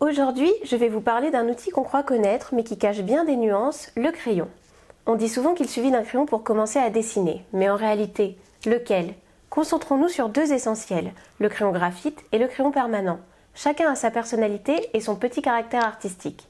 Aujourd'hui, je vais vous parler d'un outil qu'on croit connaître mais qui cache bien des nuances, le crayon. On dit souvent qu'il suffit d'un crayon pour commencer à dessiner, mais en réalité, lequel? Concentrons-nous sur deux essentiels, le crayon graphite et le crayon permanent. Chacun a sa personnalité et son petit caractère artistique.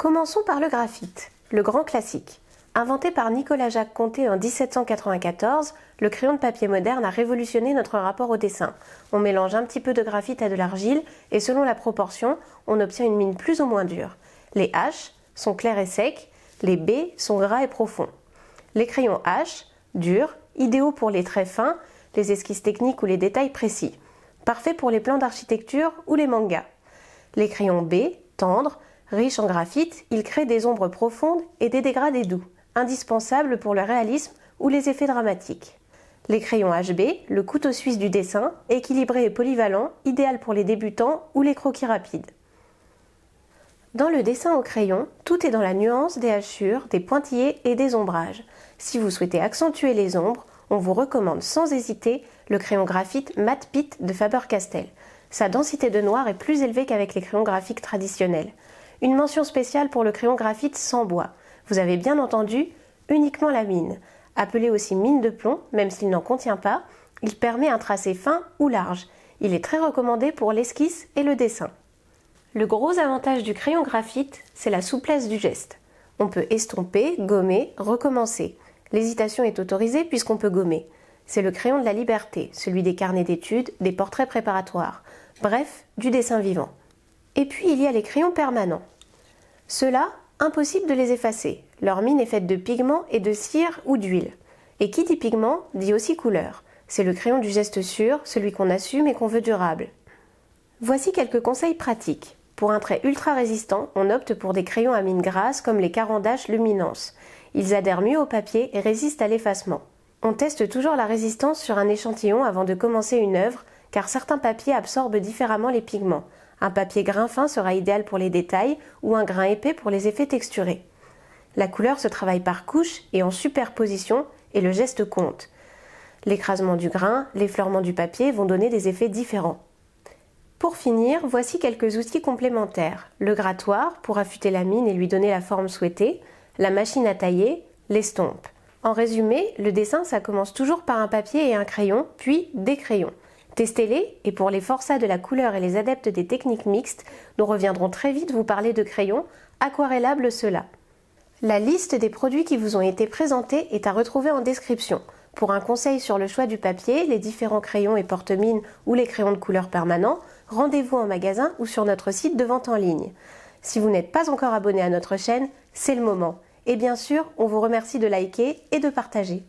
Commençons par le graphite, le grand classique. Inventé par Nicolas-Jacques Conté en 1794, le crayon de papier moderne a révolutionné notre rapport au dessin. On mélange un petit peu de graphite à de l'argile et selon la proportion, on obtient une mine plus ou moins dure. Les H sont clairs et secs, les B sont gras et profonds. Les crayons H, durs, idéaux pour les traits fins, les esquisses techniques ou les détails précis. Parfaits pour les plans d'architecture ou les mangas. Les crayons B, tendres, riches en graphite, ils créent des ombres profondes et des dégradés doux, indispensables pour le réalisme ou les effets dramatiques. Les crayons HB, le couteau suisse du dessin, équilibré et polyvalent, idéal pour les débutants ou les croquis rapides. Dans le dessin au crayon, tout est dans la nuance des hachures, des pointillés et des ombrages. Si vous souhaitez accentuer les ombres, on vous recommande sans hésiter le crayon graphite Mat Pitt de Faber-Castell. Sa densité de noir est plus élevée qu'avec les crayons graphiques traditionnels. Une mention spéciale pour le crayon graphite sans bois. Vous avez bien entendu, uniquement la mine. Appelé aussi mine de plomb, même s'il n'en contient pas, il permet un tracé fin ou large. Il est très recommandé pour l'esquisse et le dessin. Le gros avantage du crayon graphite, c'est la souplesse du geste. On peut estomper, gommer, recommencer. L'hésitation est autorisée puisqu'on peut gommer. C'est le crayon de la liberté, celui des carnets d'études, des portraits préparatoires. Bref, du dessin vivant. Et puis il y a les crayons permanents. Ceux-là, impossible de les effacer. Leur mine est faite de pigments et de cire ou d'huile. Et qui dit pigment, dit aussi couleur. C'est le crayon du geste sûr, celui qu'on assume et qu'on veut durable. Voici quelques conseils pratiques. Pour un trait ultra résistant, on opte pour des crayons à mine grasse comme les Caran-d'Ache Luminance. Ils adhèrent mieux au papier et résistent à l'effacement. On teste toujours la résistance sur un échantillon avant de commencer une œuvre, car certains papiers absorbent différemment les pigments. Un papier grain fin sera idéal pour les détails ou un grain épais pour les effets texturés. La couleur se travaille par couches et en superposition et le geste compte. L'écrasement du grain, l'effleurement du papier vont donner des effets différents. Pour finir, voici quelques outils complémentaires. Le grattoir pour affûter la mine et lui donner la forme souhaitée, la machine à tailler, l'estompe. En résumé, le dessin ça commence toujours par un papier et un crayon, puis des crayons. Testez-les et pour les forçats de la couleur et les adeptes des techniques mixtes, nous reviendrons très vite vous parler de crayons, aquarellables ceux-là. La liste des produits qui vous ont été présentés est à retrouver en description. Pour un conseil sur le choix du papier, les différents crayons et porte-mines ou les crayons de couleur permanents, rendez-vous en magasin ou sur notre site de vente en ligne. Si vous n'êtes pas encore abonné à notre chaîne, c'est le moment. Et bien sûr, on vous remercie de liker et de partager.